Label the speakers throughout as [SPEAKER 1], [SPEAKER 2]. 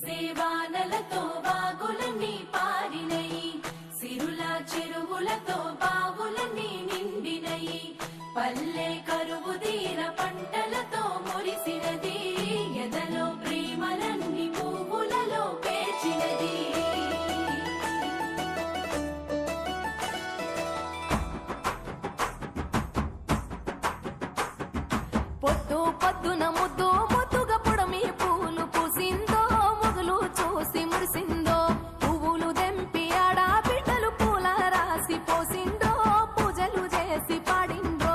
[SPEAKER 1] కురిసేవానలతో వాగులన్నీ పారినయి, సిరుల చెరువులతో బావులన్నీ నిండినయి, పల్లె కరువు తీర పంటలతో మురిసినది, ఎదలో ప్రేమలన్నీ పువ్వులలో పేర్చినది.
[SPEAKER 2] పొద్దు పొద్దున ముద్దు ముద్దుగా పుడమి పూలు పూసిందో, మొగులు చూసి మురిసిందో, పువ్వులు దెంపి ఆడ బిడ్డలు పూల రాసి పోసిందో, పూజలు చేసి పాడిందో.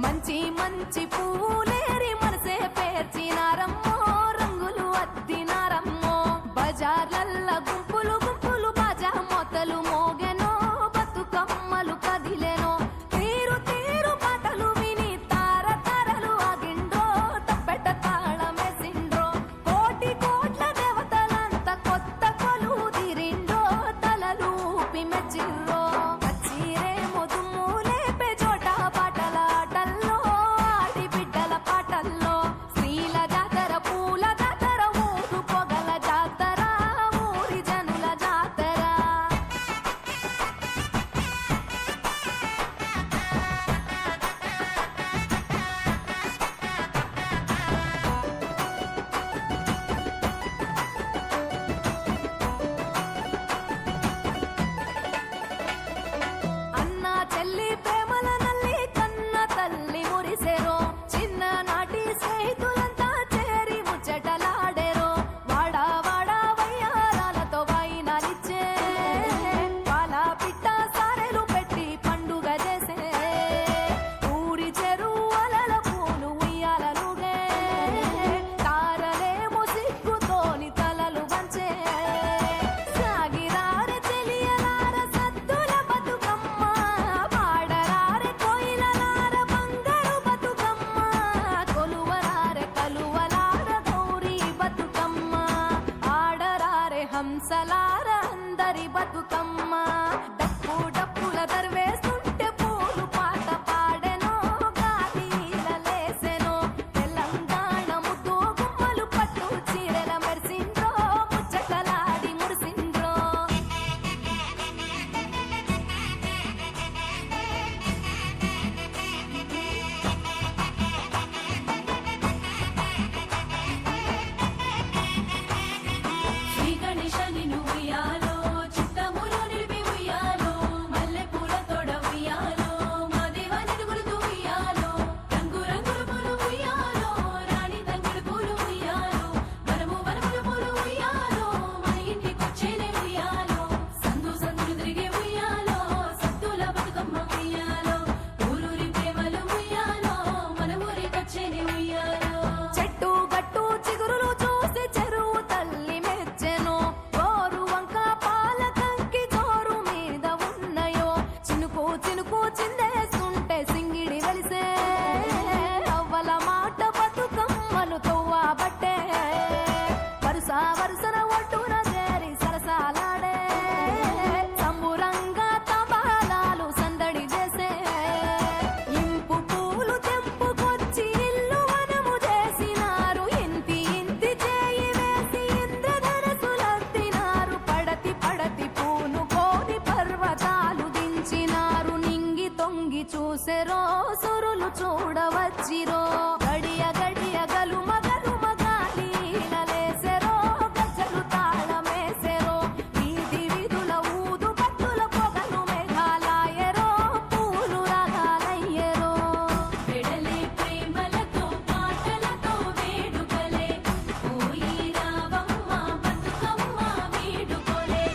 [SPEAKER 2] మంచి మంచి పూలేరి మనసే పేర్చినారమ్మో, రంగులు అద్దినారమ్మో, బజార్లల్ల గుంపులు గుంపులు బాజా మొత్తలు మోగెనో, బతుకమ్మలు కదిలెనో, తీరు తీరు పాటలు విని తార తారలు ఆగిండ్రో, తప్పెట తాళమేసిండ్రో, కోటి కోట్ల దేవతలంతా కొత్త కొలు తీరిండ్రో, తలలు ఊపి మెచ్చిర్రో. కచ్చిరేమో దుమ్ము లేపే చోట పాటల ఆటల్లో, ఆడి బిడ్డల పాటల్లో, స్త్రీల జాతర పూల జాతర ఊరు పొగల జాతర, ఊరి జనుల జాతర. అన్న చెల్లి ప్రేమల నల్లి కన్న తల్లి మురిసెరో, చిన్ననాటి స్నేహితులంతా చేరి ముచ్చటలాడెరో, వాడా వాడా వయ్యారాలతో వాయినాలిచ్చే, పాల పిట్ట సారెలు పెట్టి పండుగ చేసే, ఊరి చెరువుల పూలు ఉయ్యాలలుగే, తారలేమో సిగ్గుతోని తలలు వంచే, సాగిరారె తెలియలార సద్దుల బతుకమ్మ, పాడరారె కోయిలలార బంగారు బతుకమ్మ, కొలువరారె కలువలార గౌరీ బతుకమ్మ, ఆడరారె హంసలార అందరి బతుకమ్మ. డప్పు డప్పుల దర్వేస్తుంటే పూలు పాట పాడెనో, గాలిలలేసెనో, తెలంగాణ ముద్దు గుమ్మలు పట్టు చీరెల మెరిసిండ్రో, ముచ్చటలాడి మురిసిండ్రో.
[SPEAKER 1] శ్రీ గణేశని ఉయ్యాలో, చిత్తములు నిలిపి ఉయ్యాలో, మల్లెపూల తోడ ఉయ్యాలో, మా దేవాని గురుతు ఉయ్యాలో, రంగు రంగుల పూలు ఉయ్యాలో, రాణి తంగుడు పూలు ఉయ్యాలో, వనము వనముల పూలు ఉయ్యాలో, మన ఇంటికొచ్చేనే ఉయ్యాలో, సందు సందులు తిరిగే ఉయ్యాలో, సత్తుల బతుకమ్మ ఉయ్యాలో, ఊరూరి ప్రేమలు ఉయ్యాలో, మన ఊరికొచ్చేనే ఉయ్యాలో.
[SPEAKER 2] చెట్టు గట్టు చిగురులు చూసి చెరువు తల్లి మెచ్చెను, గోరు వంక పాల కంకి జోరు మీద ఉన్నయో, చినుకు చినుకు చిందేస్తుంటే సింగిడి వెలిసే, అవ్వల మాట బతుకమ్మను తవ్వబట్టే, వరుస వరుసన ఒడ్డున చేరి సరసాలాడే, సంబురంగా తబాలాలు సందడి చేసే, ఇంపు పూలు తెంపుకొచ్చి ఇల్లు వనము చేసినారు, ఇంతి ఇంతి చేయి వేసి ఇంద్రధనసులద్దినారు, పడతి పడతి పూను కోని పర్వతాలు దించినారు, నింగి తొంగి చూసెరో, సురులు చూడవచ్చిరో, గడియ గడియ గలుమ గలుమ గాలిలలేసెరో, గజ్జలు తాళమేసెరో, వీధి వీధుల ఊదు పట్టుల పొగలు మేఘాలాయెరో, పూలు రాగాలయ్యెరో.
[SPEAKER 1] వెడలే ప్రేమలతో పాటలతో వేడుకలే, పోయి రావమ్మ బతుకమ్మ వేడుకోలే,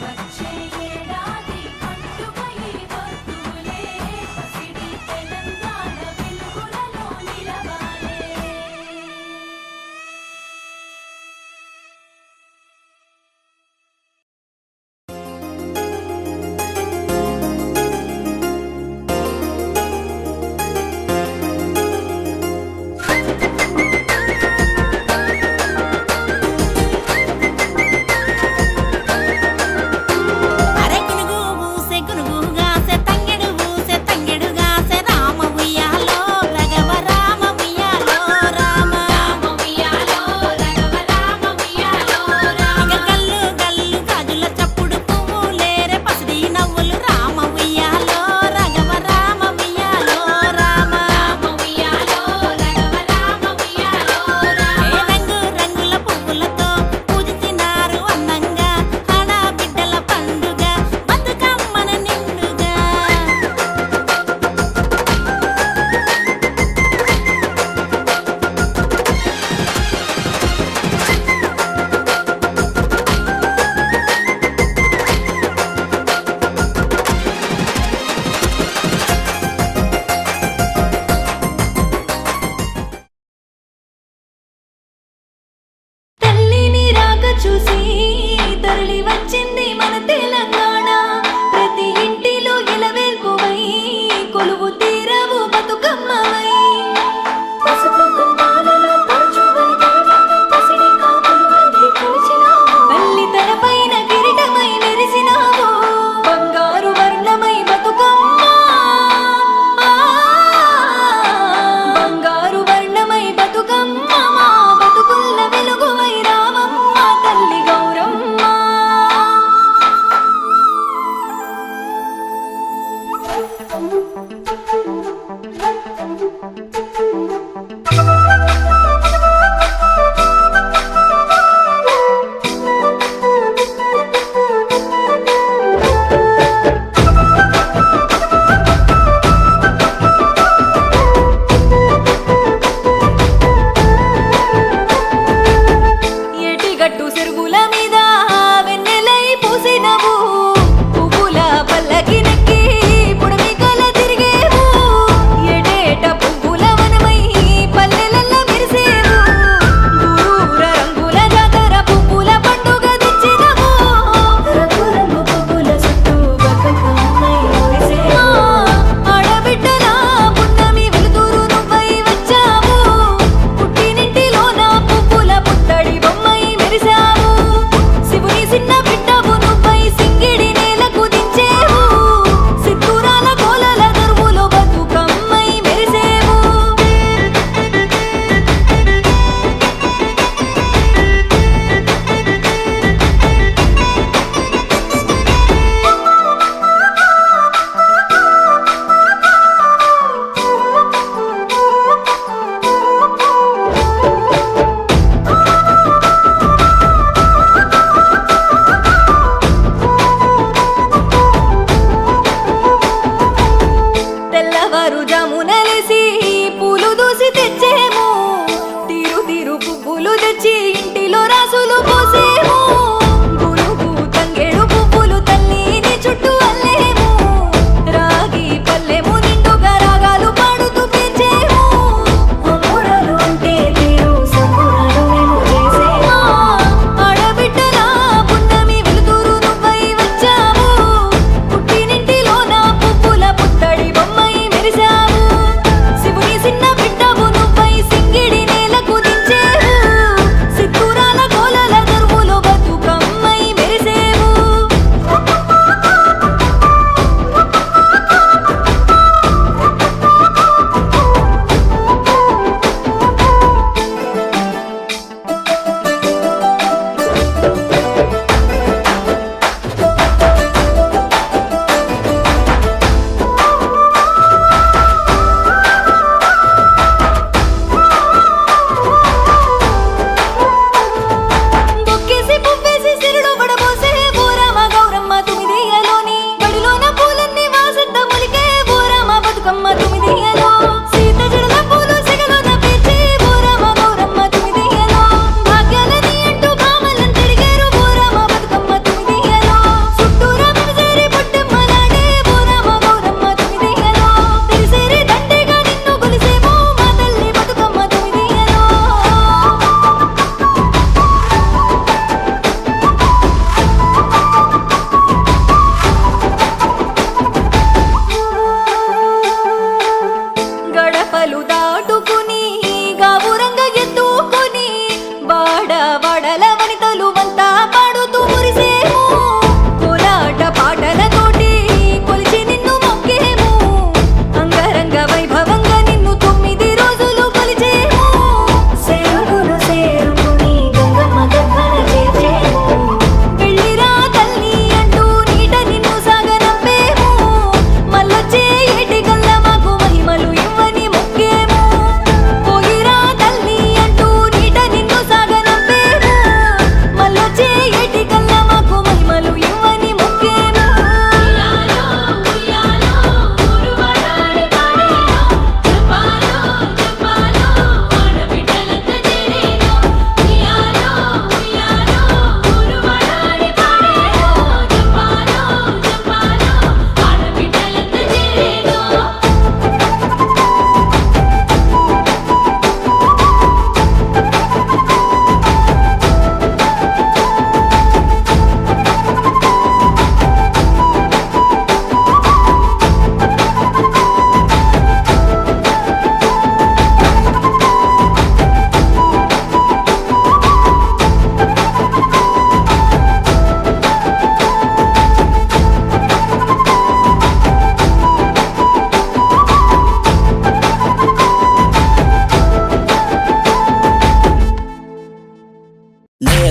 [SPEAKER 1] వచ్చే ఏడాది పండుగ ఈ వస్తువులే, పసిడి తెలంగాణ వెలుగులలో రాక చూసి తరలి వచ్చింది మన తెలంగాణ ప్రతి ఇంటిలో ఇలవేల్పువై కొలువు తీరవు బతుకమ్మవై పసుపు కుంకాలలో పరచువని తెరవేను పసిడి కాపులు వదిలి కొలిచినావు తల్లి తలపైన కిరీటమై మెరిసినావు బంగారు వర్ణమై బతుకమ్మ బంగారు వర్ణమై బతుకమ్మ మా బతుకుల్ల వెలుగువై రావమ్మ తల్లి గౌరమ్మ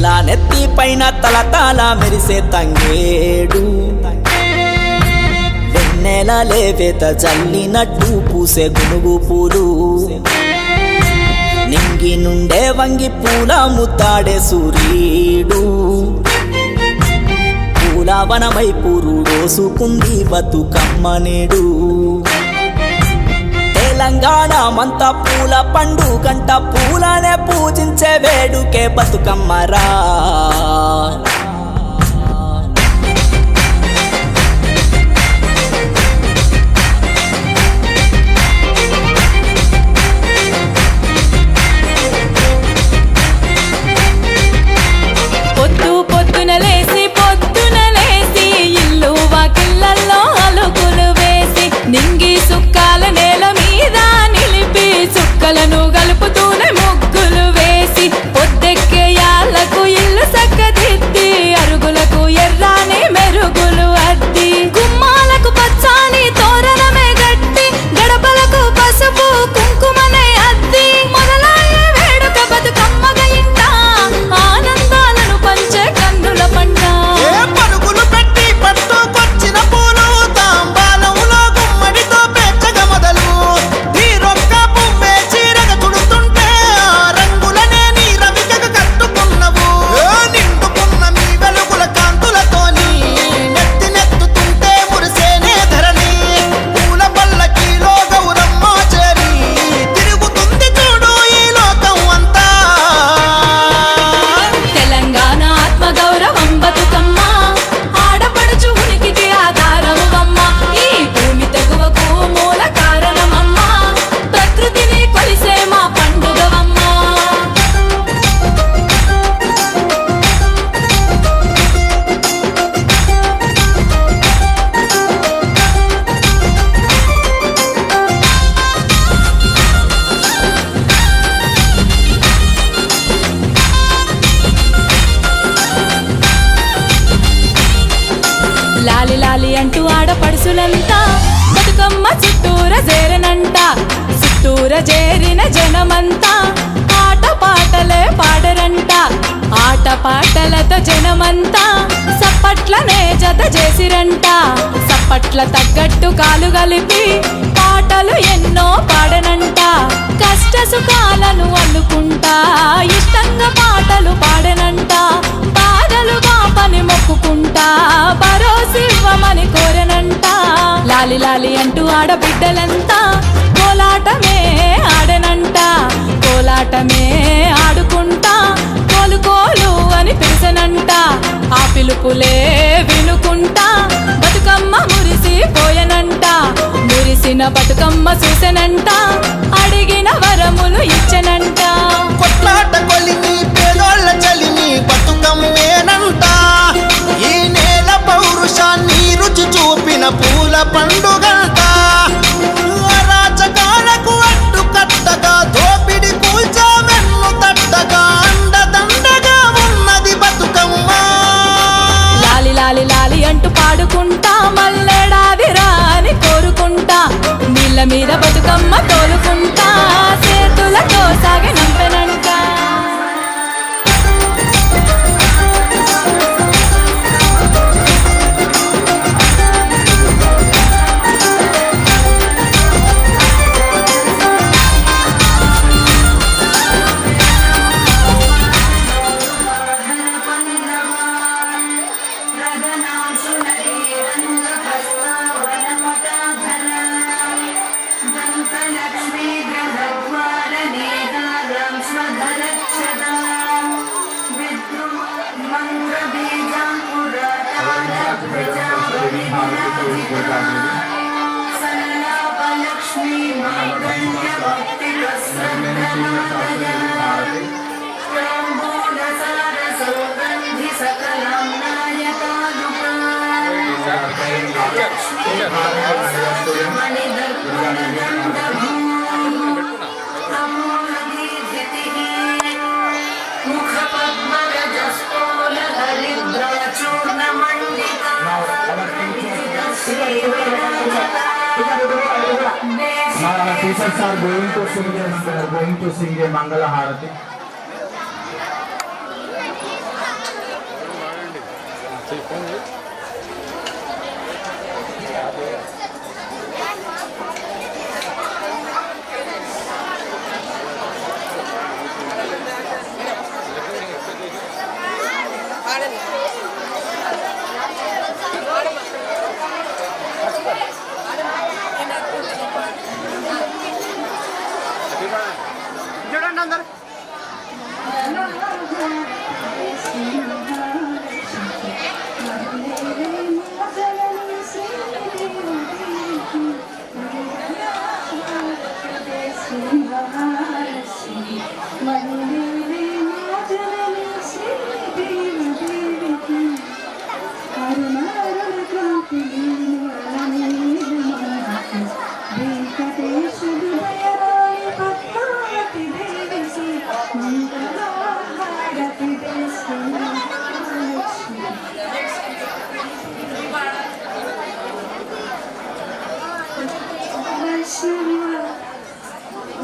[SPEAKER 3] నేల నెత్తి పైన తలతాల మెరిసే తంగేడు వెన్నెల లేవేత చల్లినట్టు పూసే గునుగు పూలు నింగి నుండే వంగి పూల ముద్దాడే సూర్యుడు పూలవనమై పూరుడోసుకుంది బతుకమ్మ నేడు తెలంగాణ మంత పూల పండుగంట పూలనే పూజించే వేడుకే బతుకమ్మరా
[SPEAKER 1] పొద్దు పొద్దున లేసి ఇల్లు వాకిళ్ళల్లో అలుకులు వేసి నింగి సుక్కాల నేల మీద నిలిపి సుక్కలను గలుపుతూనే ముగ్గులు వేసి పొద్దెక్కే యాళ్లకు ఇల్లు సక్కదిద్ది అరుగులకు ఎర్రాని మెరుగులు అద్ది గుమ్మాలకు పచ్చాని తోరణమే గట్టి గడపలకు పసుపు కుంకుమనే అద్ది మొదలయ్యే వేడుక బతుకమ్మగ ఇంట ఆనందాలను పంచే కన్నుల పంట
[SPEAKER 4] పరుగులు పెట్టి పట్టుకొచ్చిన పూలు తాంబాలంలో గుమ్మడితో పెంచగ మొదలు ఈ రొక్క పువ్వే చీరగ చుడుతుంటే ఆ రంగులనే నీ రవికగ కట్టుకున్నవు నిండుకున్న మీ వెలుగుల కాంతులతోని నెత్తుతుంటే మురిసేనే ధరణి పూల పల్లకీలో గౌరమ్మ చేరి తిరుగుతుంది చూడు ఈ లోకం అంతా
[SPEAKER 1] తెలంగాణ ఆత్మ గౌరవం బతుకమ్మ ఆడపడుచు ఉనికికి ఆధారమువమ్మ ఈ భూమి తెగువకు మూల కారణమమ్మ ప్రకృతిని కొలిసే మా పండుగవమ్మ లాలి లాలి అంటూ ఆడపడుసులంతా బతుకమ్మ చుట్టూర చేరనంట చుట్టూర చేరిన జనమంతా ఆట పాటలే పాడరంట ఆట పాటలతో జనమంతా సప్పట్లనే జత చేసిరంట సప్పట్ల తగ్గట్టు కాలు కలిపి పాటలు ఎన్నో పాడనంట కష్ట సుఖాలను అల్లుకుంటా ఇష్టంగా పాటలు పాడనంట బాధలు బాపని మొక్కుకుంటా భరోసివ్వమని కోరనంట లాలి లాలి అంటూ ఆడబిడ్డలంతా కోలాటమే ఆడనంట కోలాటమే ఆడుకుంటా కోలు కోలు అని పిలిచనంట ఆ పిలుపులే వినుకుంటా బతుకమ్మ మురిసిపోయనంట మురిసిన బతుకమ్మ చూసెనంట అడిగిన వరములు ఇచ్చనంట
[SPEAKER 4] కొట్లాట కొలిమి పేదోళ్ళ చలిమి బతుకమ్మేనంట ఈ నేల పౌరుషాన్ని రుచి చూపిన పూల పండుగంట రాజకాలకు అడ్డు కట్టగా దోపిడి కూల్చా వెన్ను తట్టగా అండదండగా ఉన్నది బతుకమ్మ
[SPEAKER 1] లాలి లాలి లాలి అంటూ పాడుకుంటా మల్లెడాది రాని కోరుకుంటా నీళ్ళ మీద బతుకమ్మ తోలుకుంటా చేతులతో సాగి నంపెనంట
[SPEAKER 5] Teachers are going to sing a Mangala Harati.
[SPEAKER 6] చూడండి అందరు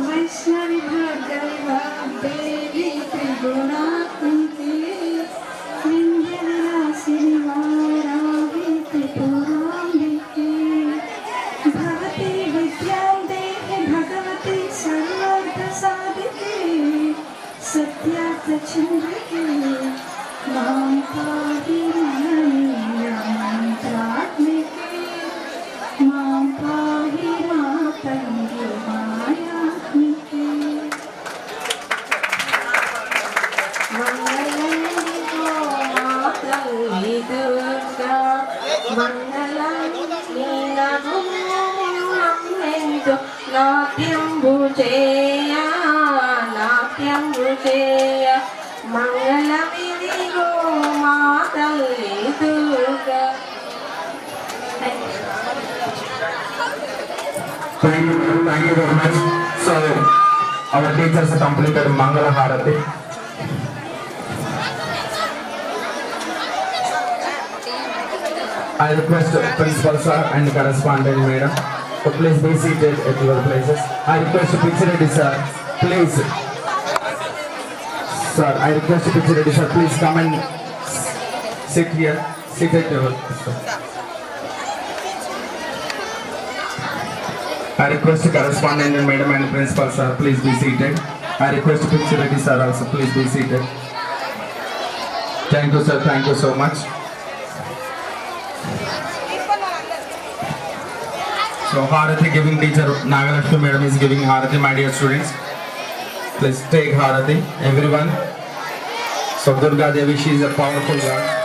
[SPEAKER 7] వైష్ణవి భార్గవ దేవి త్రిగుణాత్మికే వింధ్యవిలాసిని వారాహి త్రిపురాంబికే భవతి విద్యాం దేహి భగవతి సర్వార్థ సాధికే సత్యార్థ చంద్రికే మాం పాహి మననీయ మంత్రాత్మికే మాం పాహి మాతంగి మాయాత్మికే మంగళంగి దుర్గా మంగళం నీనముందు నాట్యంబు చేయ మంగళమిదిగో మా తల్లి Durga.
[SPEAKER 5] Thank you very much. So, our teachers completed Mangala Harati. I request Principal Sir and Correspondent Madam to please be seated at your places. I request Picture Reddy Sir, please. Sir, I request Picture Reddy Sir, please come and sit here. Sit at your place. I request Correspondent Madam and Principal Sir, please be seated. I request Picture Reddy Sir also, please be seated. Thank you sir, thank you so much. So Harati giving teacher Nagalakshmi Madam is giving Harati, my dear students. Please take Harati, everyone. So Durga Devi, she is a powerful God.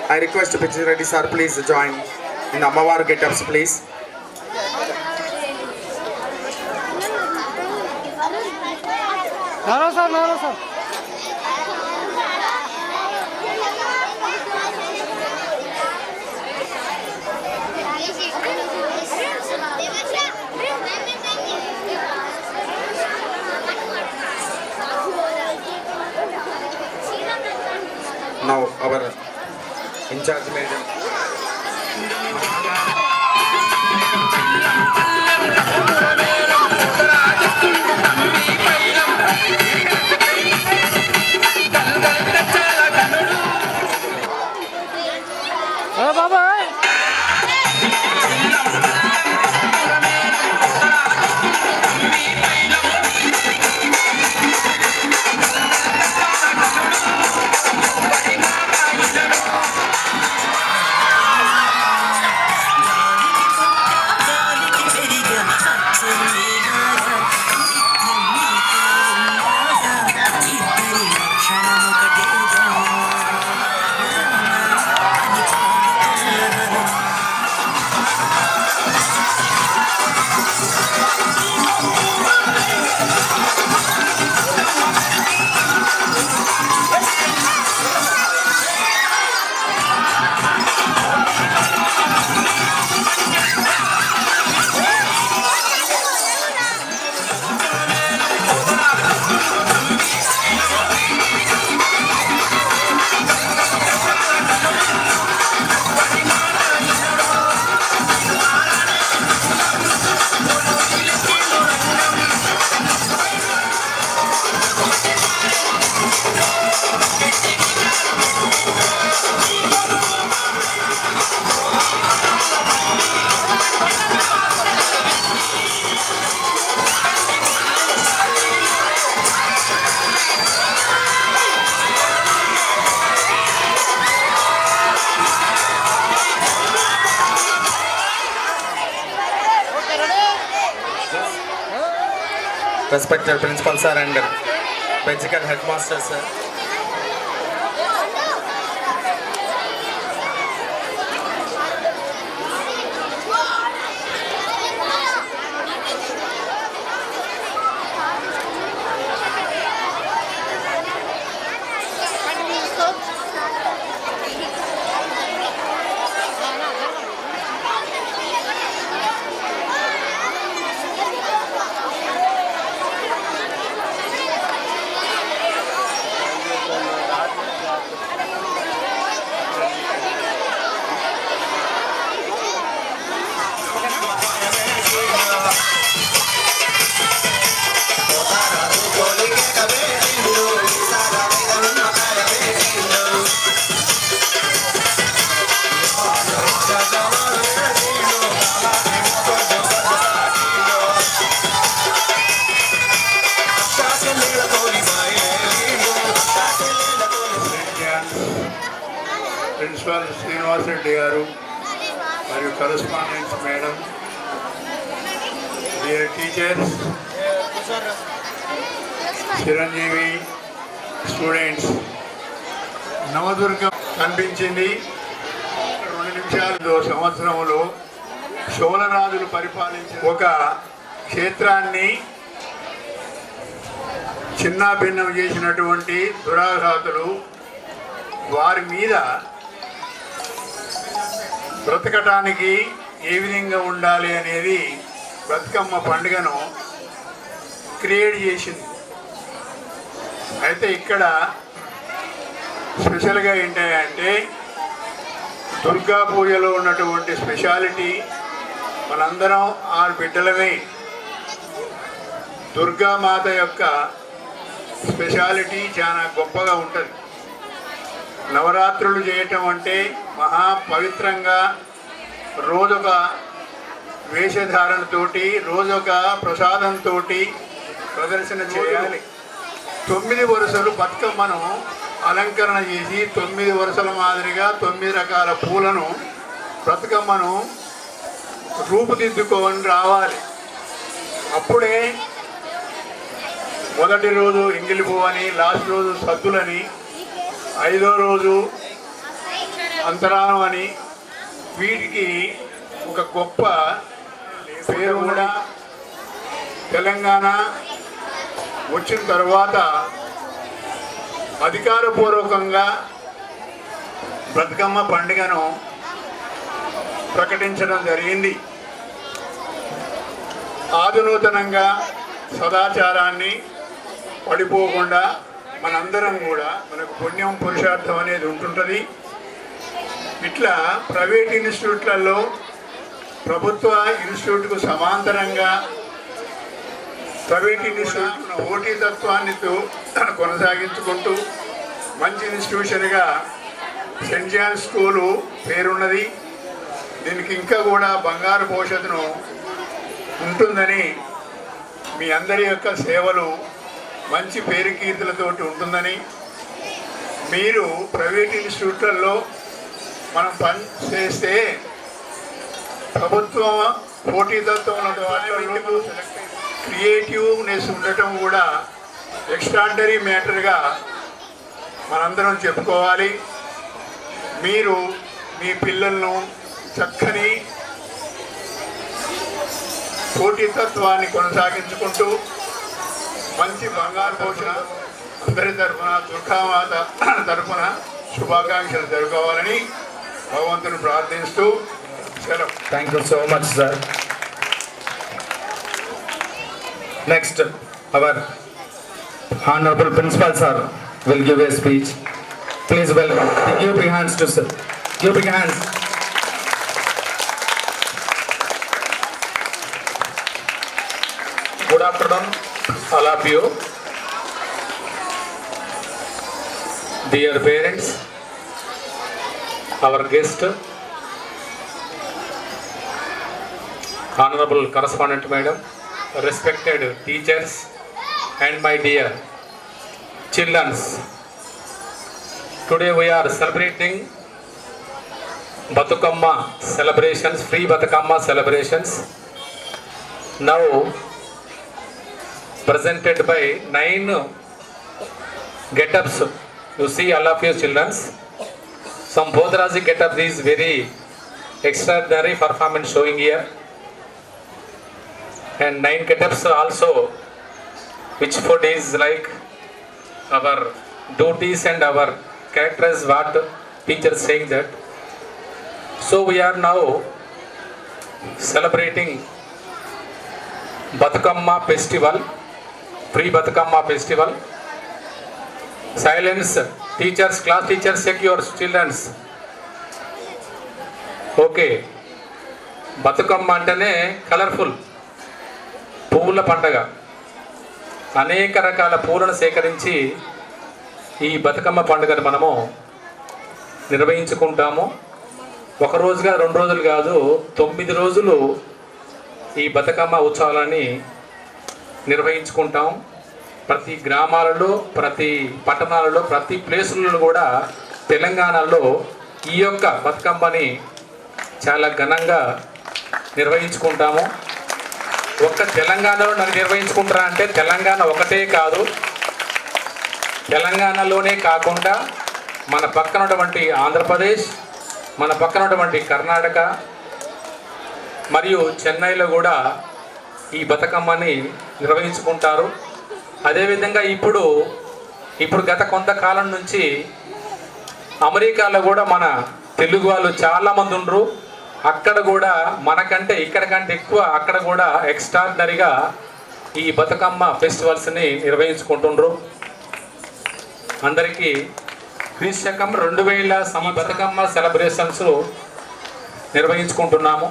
[SPEAKER 5] I request Picture Reddy Sir, please join in the Ammavar get-ups, please.
[SPEAKER 6] నారా sir
[SPEAKER 5] Now our in-charge madam.
[SPEAKER 6] బాబా
[SPEAKER 5] respected principal sir and Benchikar headmaster sir.
[SPEAKER 8] Principal Srinivas Reddy garu మరియు correspondents madam, dear teachers, చిరంజీవి students, నవదుర్గం కనిపించింది. 2 నిమిషాలు సంవత్సరంలో చోళరాజులు పరిపాలించిన ఒక క్షేత్రాన్ని చిన్నాభిన్నం చేసినటువంటి దురాఘాతులు వారి మీద బ్రతకటానికి ఏ విధంగా ఉండాలి అనేది బతుకమ్మ పండుగను క్రియేట్ చేసింది. అయితే ఇక్కడ స్పెషల్గా ఏంటంటే దుర్గా పూజలో ఉన్నటువంటి స్పెషాలిటీ మనందరం 6 బిడ్డలమే. దుర్గామాత యొక్క స్పెషాలిటీ చాలా గొప్పగా ఉంటుంది. నవరాత్రులు చేయటం అంటే మహా పవిత్రంగా రోజొక వేషధారణతోటి రోజొక ప్రసాదంతో ప్రదర్శన చేయాలి. 9 వరుసలు బతుకమ్మను అలంకరణ చేసి 9 వరుసల మాదిరిగా 9 రకాల పూలను బతుకమ్మను రూపుదిద్దుకొని రావాలి. అప్పుడే మొదటి రోజు ఎంగిలి పువ్వని, లాస్ట్ రోజు సద్దులని, 5వ రోజు అంతరాణం అని వీటికి ఒక గొప్ప పేరు కూడా. తెలంగాణ వచ్చిన తర్వాత అధికారపూర్వకంగా బతుకమ్మ పండుగను ప్రకటించడం జరిగింది. ఆధునూతనంగా సదాచారాన్ని పడిపోకుండా మనందరం కూడా మనకు పుణ్యం పురుషార్థం అనేది ఉంటుంటుంది. ఇట్లా ప్రైవేట్ ఇన్స్టిట్యూట్లలో ప్రభుత్వ ఇన్స్టిట్యూట్కు సమాంతరంగా ప్రైవేట్ ఇన్స్టిట్యూట్ పోటీతత్వాన్ని కొనసాగించుకుంటూ మంచి ఇన్స్టిట్యూషన్గా సెయింట్ జాన్ స్కూలు పేరున్నది. దీనికి ఇంకా కూడా బంగారు భవిష్యత్తును ఉంటుందని, మీ అందరి యొక్క సేవలు మంచి పేరు కీర్తులతోటి ఉంటుందని, మీరు ప్రైవేట్ ఇన్స్టిట్యూట్లలో మనం పని చేస్తే ప్రభుత్వం పోటీతత్వం క్రియేటివ్నెస్ ఉండటం కూడా ఎక్స్ట్రాడినరీ మ్యాటర్గా మనందరం చెప్పుకోవాలి. మీరు మీ పిల్లలను చక్కని పోటీతత్వాన్ని కొనసాగించుకుంటూ మంచి బంగారు భోజన అందరి తరఫున దుర్గామాత తరఫున శుభాకాంక్షలు జరుపుకోవాలని భగవంతుని ప్రార్థిస్తూ సెలవు.
[SPEAKER 5] Thank you so much, sir. Next, our Honorable Principal sir will give a speech. Please welcome. Give big hands to sir. Give big hands. Good afternoon, all of you. Dear parents, our guest, Honorable Correspondent Madam, respected teachers, and my dear children. Today we are celebrating Batukamma celebrations, free Batukamma celebrations. Now
[SPEAKER 9] presented by 9 get-ups. You see all of your children. Some Bodharaji get-up is very extraordinary performance showing here. And 9 get-ups also, which food is like our duties and our characters, what teachers saying that. So we are now celebrating Batukamma festival, pre-Batukamma festival. Silence, teachers, class teachers, check your children's. Okay, Bathukamma అంటేనే colourful పువ్వుల పండగ. అనేక రకాల పూలను సేకరించి ఈ బతుకమ్మ పండుగను మనము నిర్వహించుకుంటాము. ఒక రోజుగా 2 రోజులు కాదు, 9 రోజులు ఈ బతుకమ్మ ఉత్సవాలని నిర్వహించుకుంటాం. ప్రతి గ్రామాలలో, ప్రతి పట్టణాలలో, ప్రతి ప్లేసులలో కూడా తెలంగాణలో ఈ యొక్క బతుకమ్మని చాలా ఘనంగా నిర్వహించుకుంటాము. ఒక్క తెలంగాణలో నిర్వహించుకుంటారా అంటే తెలంగాణ ఒకటే కాదు, తెలంగాణలోనే కాకుండా మన పక్కనటువంటి ఆంధ్రప్రదేశ్, మన పక్కనటువంటి కర్ణాటక మరియు చెన్నైలో కూడా ఈ బతుకమ్మని నిర్వహించుకుంటారు. అదేవిధంగా ఇప్పుడు గత కొంతకాలం నుంచి అమెరికాలో కూడా మన తెలుగు వాళ్ళు చాలామంది ఉండరు. అక్కడ కూడా మనకంటే ఇక్కడ కంటే ఎక్కువ అక్కడ కూడా ఎక్స్ట్రాడినరీగా ఈ బతుకమ్మ ఫెస్టివల్స్ని నిర్వహించుకుంటుండ్రు. అందరికీ క్రీస్తకం 2000 బతుకమ్మ సెలబ్రేషన్స్ నిర్వహించుకుంటున్నాము.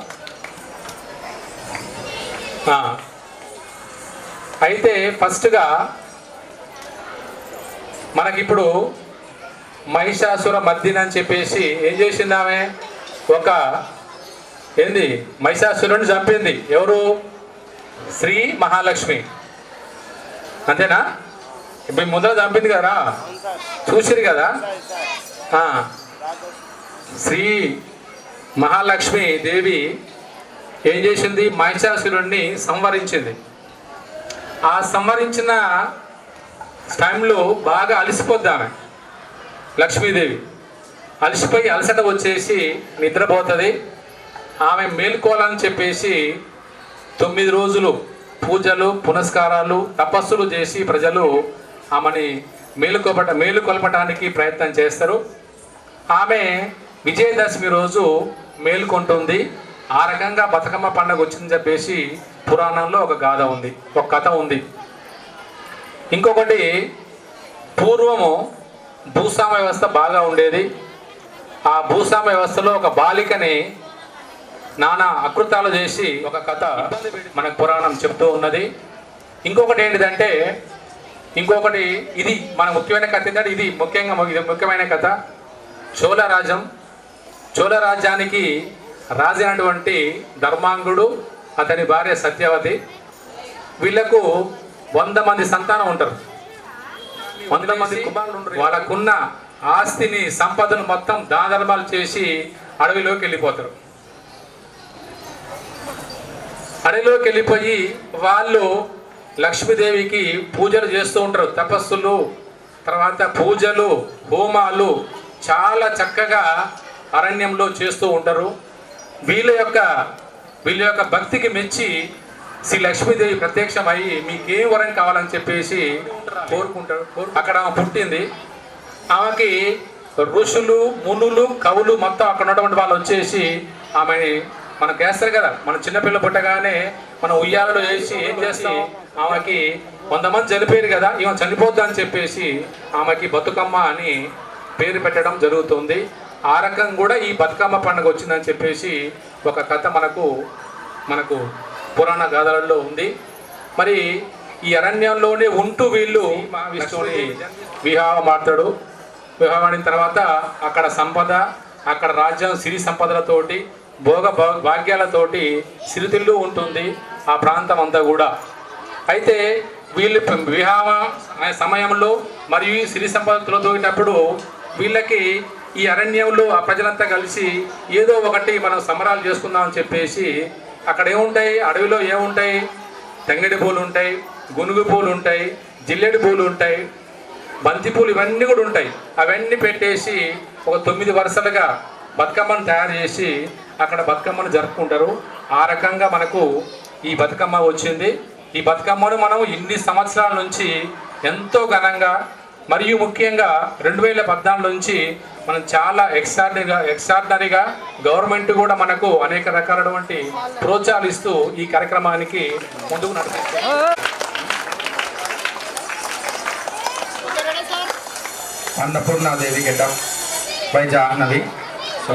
[SPEAKER 9] అయితే ఫస్ట్గా మనకిప్పుడు మహిషాసుర మర్దిని అని చెప్పేసి ఏం చేసింది ఆమె, ఒక మహిషాసురుని చంపింది. ఎవరు? శ్రీ మహాలక్ష్మి, అంతేనా? ఇప్పుడు ముందర చంపింది కదా, చూసిరు కదా. శ్రీ మహాలక్ష్మి దేవి ఏం చేసింది, మహిషాసురుణ్ణి సంహరించింది. ఆ సంహరించిన టైంలో బాగా అలసిపోద్ది ఆమె, లక్ష్మీదేవి. అలసిపోయి అలసట వచ్చేసి నిద్రపోతుంది. ఆమె మేల్కోవాలని చెప్పేసి 9 రోజులు పూజలు, పునస్కారాలు, తపస్సులు చేసి ప్రజలు ఆమెని మేలుకొల్పటానికి ప్రయత్నం చేస్తారు. ఆమె విజయదశమి రోజు మేలుకొంటుంది. ఆ రకంగా బతుకమ్మ పండుగ వచ్చిందని చెప్పేసి పురాణంలో ఒక గాథ ఉంది, ఒక కథ ఉంది. ఇంకొకటి, పూర్వము భూస్వామ వ్యవస్థ బాగా ఉండేది. ఆ భూస్వామ వ్యవస్థలో ఒక బాలికని నానా అకృతాలు చేసి ఒక కథ మనకు పురాణం చెప్తూ ఉన్నది. ఇంకొకటి ఏంటిదంటే, ఇది మన ముఖ్యమైన కథ ఏంటంటే, ఇది ముఖ్యమైన కథ. చోళ రాజ్యానికి రాజైనటువంటి ధర్మాంగుడు, అతని భార్య సత్యవతి, వీళ్లకు 100 మంది సంతానం ఉంటారు. 100 మంది కుమారులు ఉంటారు. వాళ్ళకున్న ఆస్తిని, సంపదను మొత్తం దాన ధర్మాలు చేసి అడవిలోకి వెళ్ళిపోతారు. అడవిలోకి వెళ్ళిపోయి వాళ్ళు లక్ష్మీదేవికి పూజలు చేస్తూ ఉంటారు. తపస్సులు, తర్వాత పూజలు, హోమాలు చాలా చక్కగా అరణ్యంలో చేస్తూ ఉంటారు. వీళ్ళ యొక్క భక్తికి మెచ్చి శ్రీ లక్ష్మీదేవి ప్రత్యక్షమయ్యి మీకేం వరం కావాలని చెప్పేసి కోరుకుంటారు. అక్కడ ఆమె పుట్టింది. ఆమెకి ఋషులు, మునులు, కవులు మొత్తం అక్కడ ఉన్నటువంటి వాళ్ళు వచ్చేసి ఆమెని మనకు వేస్తారు కదా. మన చిన్నపిల్ల పుట్టగానే మనం ఉయ్యాలలో వేసి ఏం చేస్తాం, ఆమెకి 100 మంది చనిపోయారు కదా, ఈమె చనిపోద్దు అని చెప్పేసి ఆమెకి బతుకమ్మ అని పేరు పెట్టడం జరుగుతుంది. ఆ రకం కూడా ఈ బతుకమ్మ పండుగ వచ్చిందని చెప్పేసి ఒక కథ మనకు పురాణ గాథలలో ఉంది. మరి ఈ అరణ్యంలోనే ఉంటూ వీళ్ళు విష్ణువుని వివాహం ఆడతాడు. వివాహం ఆడిన తర్వాత అక్కడ సంపద, అక్కడ రాజ్యం సిరి సంపదలతోటి, భోగ భాగ్యాలతోటి సిరితిల్లు ఉంటుంది ఆ ప్రాంతం అంతా కూడా. అయితే వీళ్ళు వివాహ సమయంలో మరియు సిరి సంపదలతో తోగేటప్పుడు వీళ్ళకి ఈ అరణ్యంలో ఆ ప్రజలంతా కలిసి ఏదో ఒకటి మనం సంబరాలు చేసుకుందాం అని చెప్పేసి అక్కడ ఏముంటాయి, అడవిలో ఏముంటాయి, తంగడి పూలు ఉంటాయి, గునుగు పూలు ఉంటాయి, జిల్లెడు పూలు ఉంటాయి, బంతి పూలు ఇవన్నీ కూడా ఉంటాయి. అవన్నీ పెట్టేసి ఒక 9 వరుసలుగా బతుకమ్మను తయారు చేసి అక్కడ బతుకమ్మను జరుపుకుంటారు. ఆ రకంగా మనకు ఈ బతుకమ్మ వచ్చింది. ఈ బతుకమ్మను మనం ఇన్ని సంవత్సరాల నుంచి ఎంతో ఘనంగా మరియు ముఖ్యంగా 2014 నుంచి మనం చాలా ఎక్స్ట్రాడినరీగా గవర్నమెంట్ కూడా మనకు అనేక రకాలైనటువంటి ప్రోత్సాహాలు ఇస్తూ ఈ కార్యక్రమానికి ముందుకు నడుపుతుంది.
[SPEAKER 5] Annapurna Devi get up by Jahnavi. So,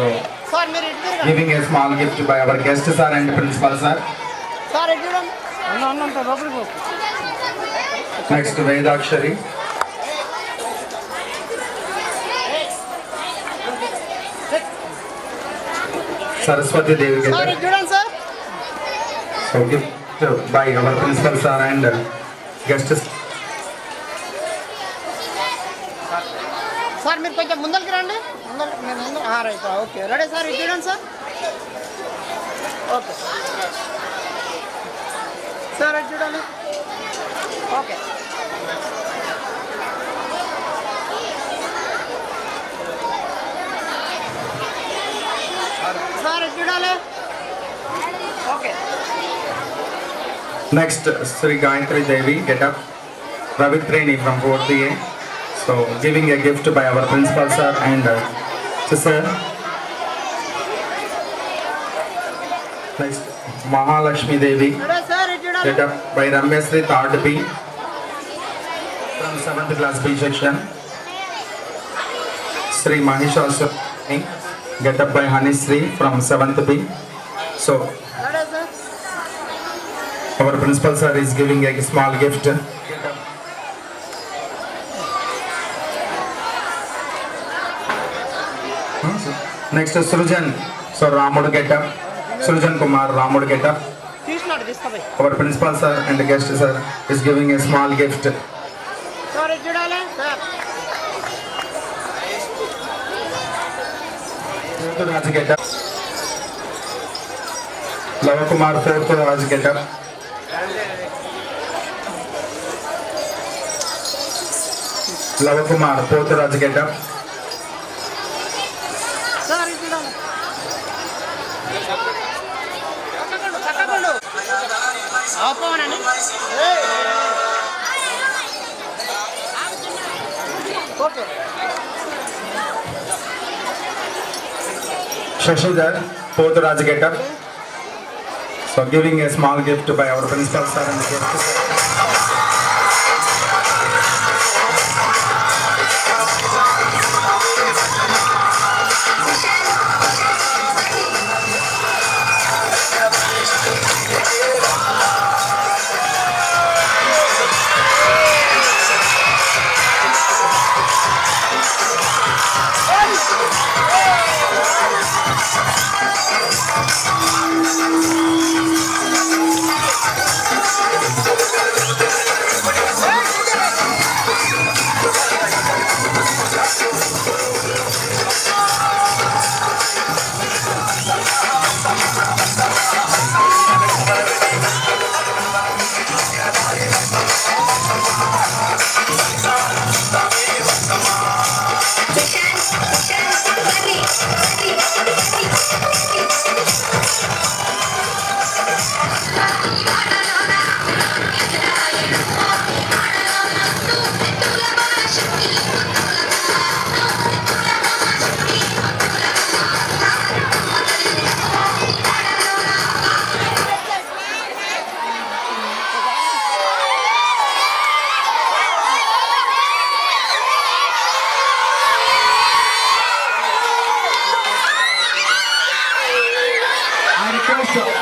[SPEAKER 5] giving a small gift by our guest sir and principal sir. Next, Vedakshari. Saraswati Devi get up. So, gift by our principal sir and guest sir.
[SPEAKER 6] Sir మీరు కొంచెం ముందరికి రండి. ముందు right. Okay ready sir, ఇది చూడండి sir. Okay sir, అది చూడండి. Okay sir, అది చూడాలి. Okay
[SPEAKER 5] Next, Sri Gayatri Devi get up. Ravitrini from 4th A. So, giving a gift by our principal sir and sir. Next, Mahalakshmi Devi
[SPEAKER 6] ready sir, ఇది చూడాలి.
[SPEAKER 5] get up by Ramyasri 3rd B from 7th class B section. Sri Mahishaswari get up by Hanisri from 7th B. So,
[SPEAKER 6] ready sir.
[SPEAKER 5] our principal sir is giving a small gift. Next is Srujan. So Ramudu get up. Srujan Kumar Ramudu get up.
[SPEAKER 6] తీసుకున్నాడు, తీసుకోపోయి.
[SPEAKER 5] Our principal sir and the guest sir is giving a small gift.
[SPEAKER 6] Sir, ఇది చూడాలి sir.
[SPEAKER 5] Raj get up. Lava Kumar 4th Raj get up. Lava Kumar 4th Raj get up.
[SPEAKER 6] Sir, ఇది చూడాలి. తక్కకుండా ఆపమనండి. Okay
[SPEAKER 5] Shashidhar 4th Raj get up. So giving a small gift by our principal sir and the guest sir.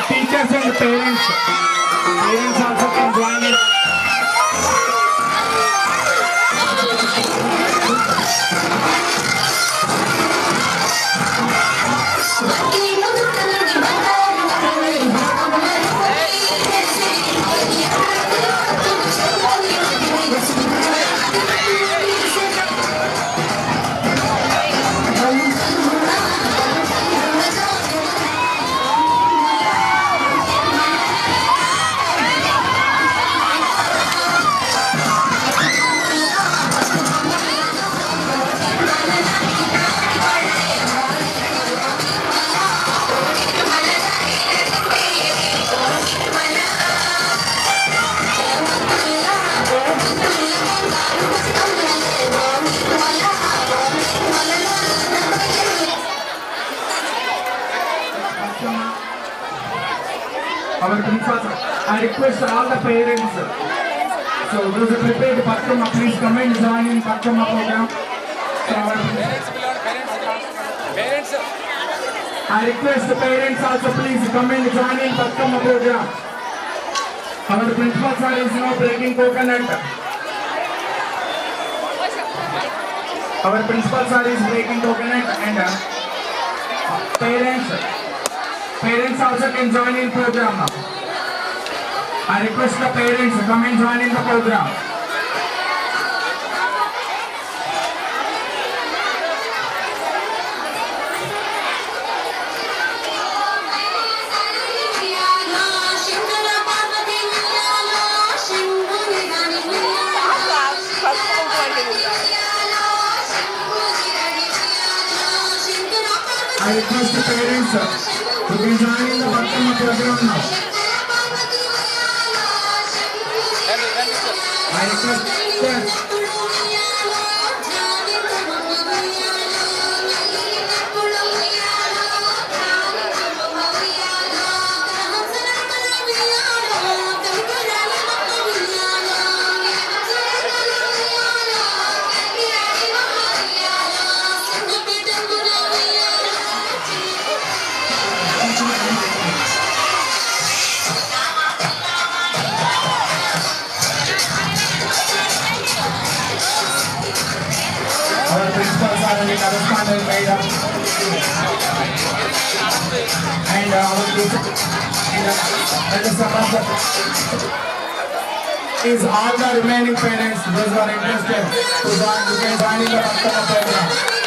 [SPEAKER 10] Teachers and parents also can join it. I request all the parents. So those who prepared Batkama, please come and join in Batkama program. So I request the parents also please come and join in Batkama program. Our principal sir is now breaking coconut. Our principal sir is breaking coconut and parents also can join in program now. I request the parents to come and join in the program. I request the parents to can join in the Batkama program now. I request that our principals are in the correspondence made up and our teacher and the support is all the remaining parents those who are interested to join, you can join in the Batkama program.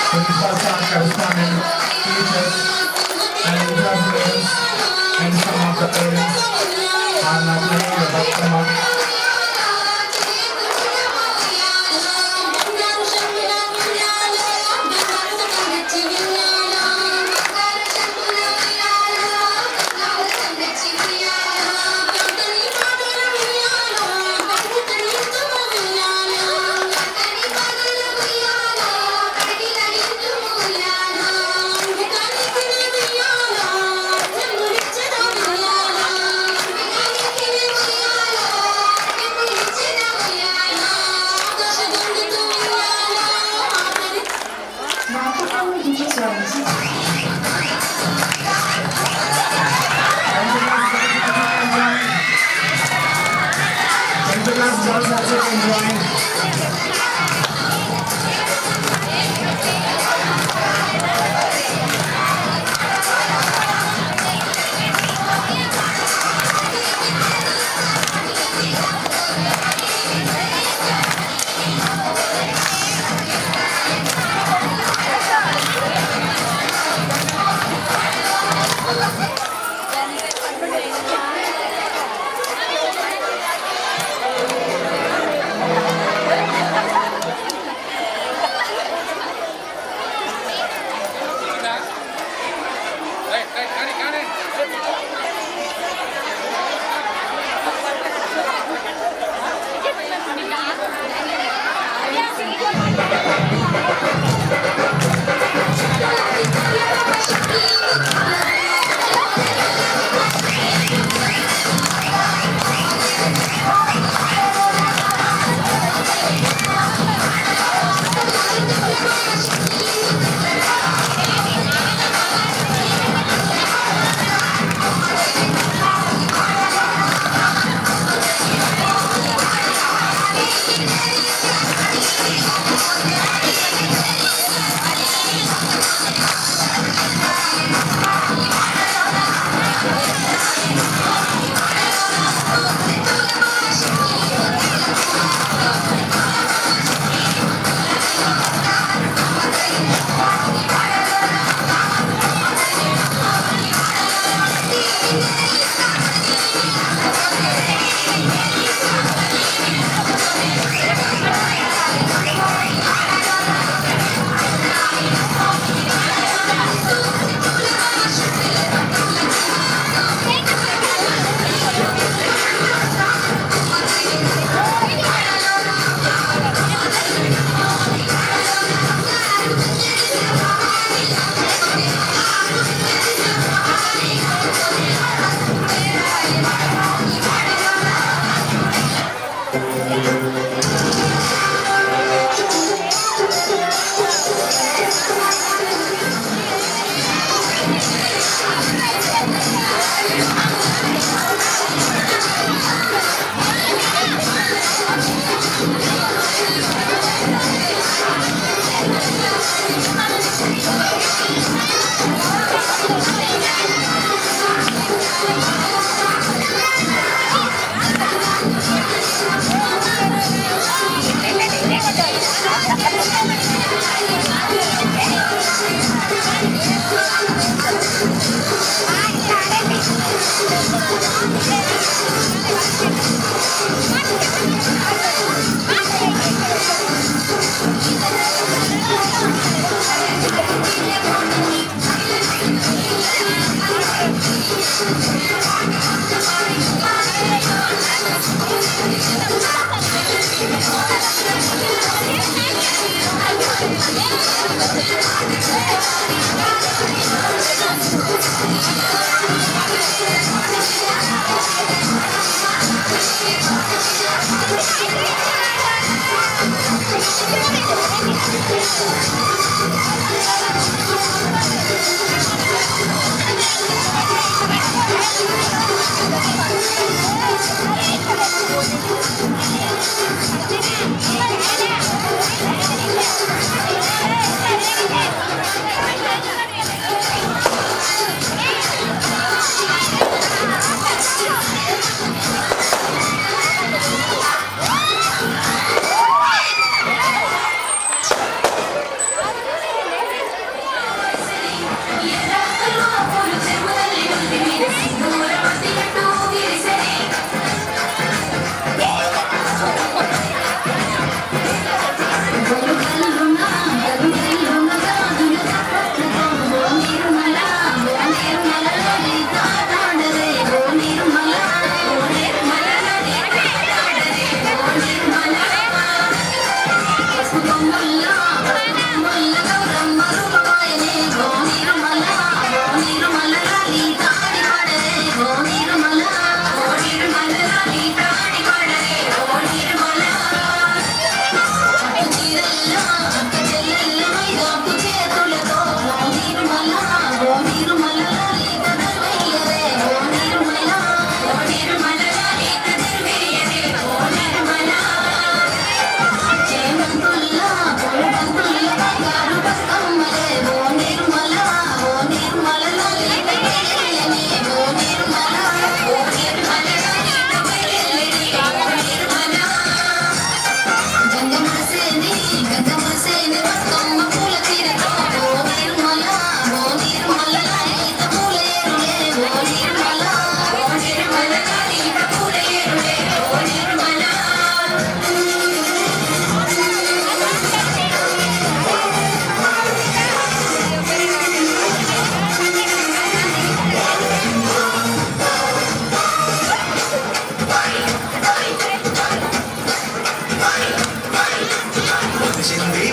[SPEAKER 10] Principals are corresponding teachers and interpreters and some of the parents are now playing the Batkama.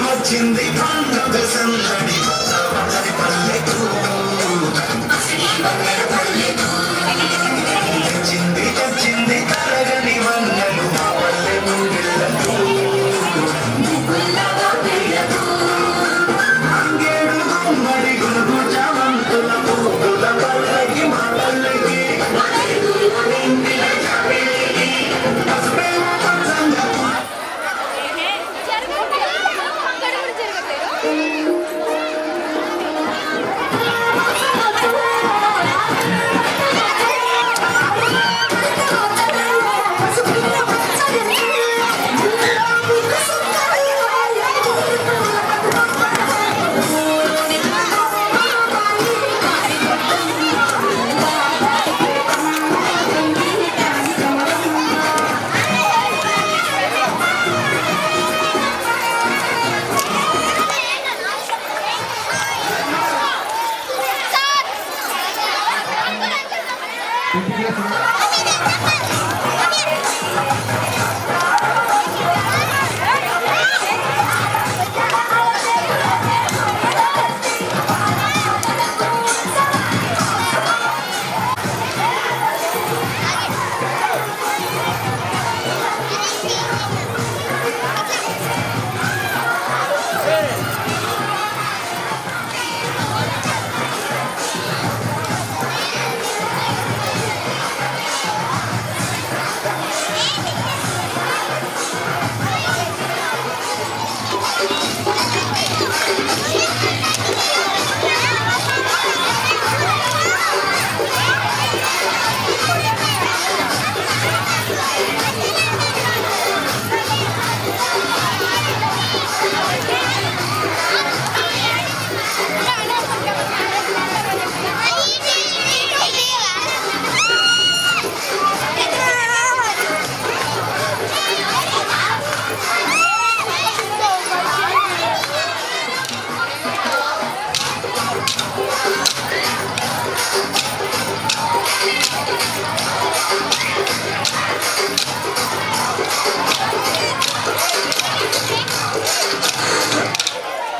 [SPEAKER 4] వచ్చింది పండుగ సందడి పల్లెకు తెచ్చింది తరగని వన్నెలు పల్లె ముంగిళ్ళకు అంగేడు గుమ్మడి గురుగు చామంతుల పూల పల్లకి మా పల్లకి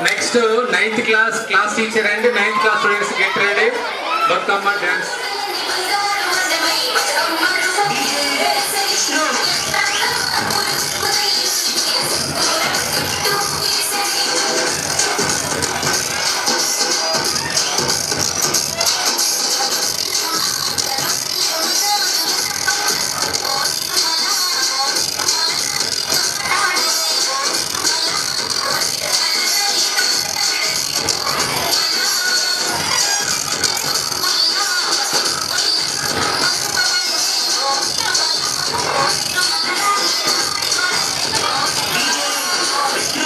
[SPEAKER 9] Next 9th class teacher and 9th class students get ready. Batkama dance.
[SPEAKER 1] Thank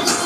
[SPEAKER 1] you.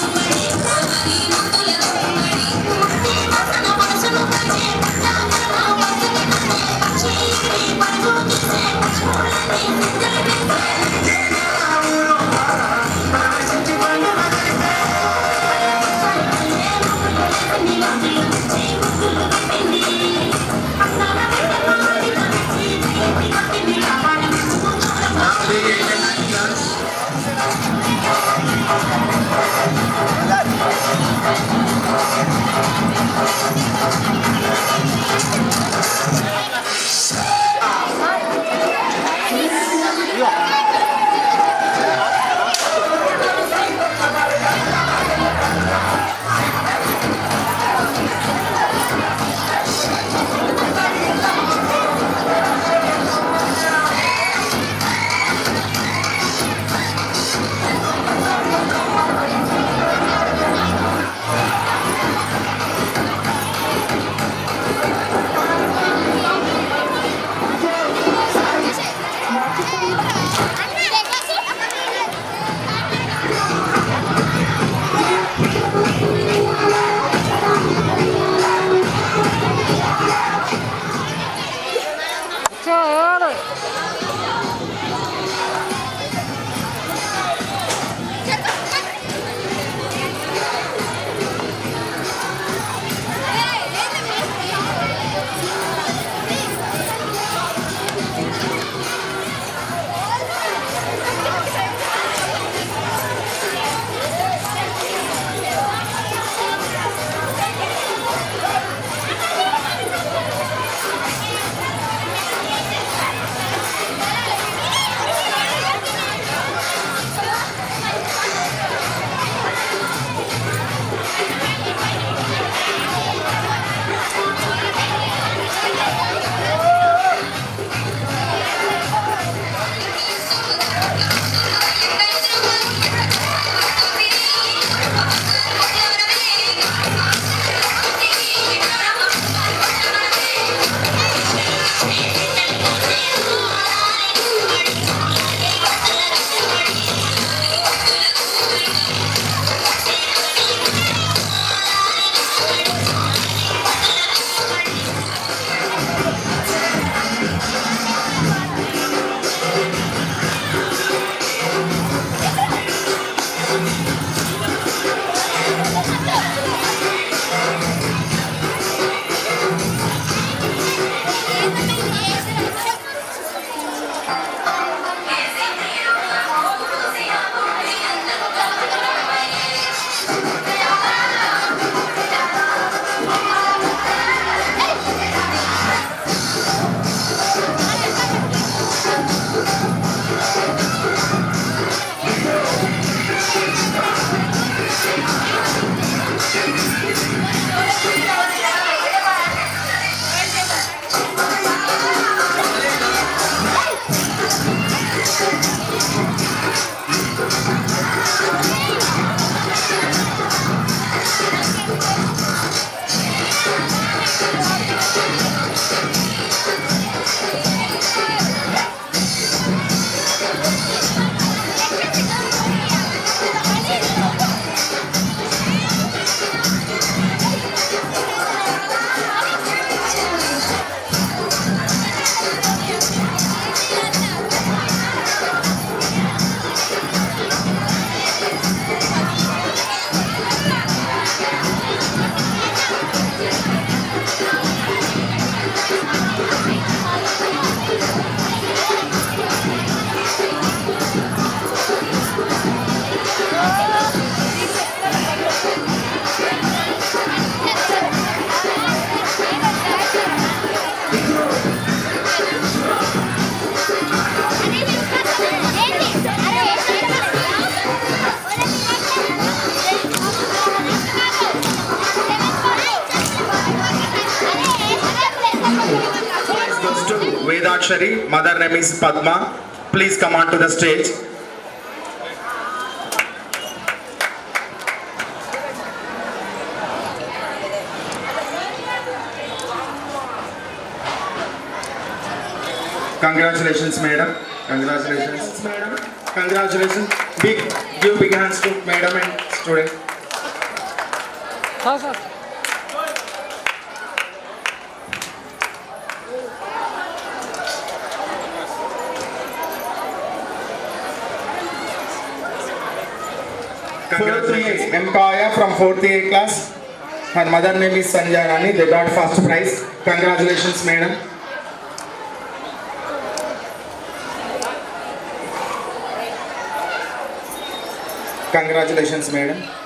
[SPEAKER 5] Vedakshari. Mother name is Padma. Please come on to the stage. Congratulations, madam. Congratulations, madam. Congratulations. Give big hands to madam and student.
[SPEAKER 6] हाँ sir
[SPEAKER 5] Congratulations, Empire from 4th A class. Her mother name is Sanjay Rani. They got first prize. Congratulations, madam. Congratulations, madam.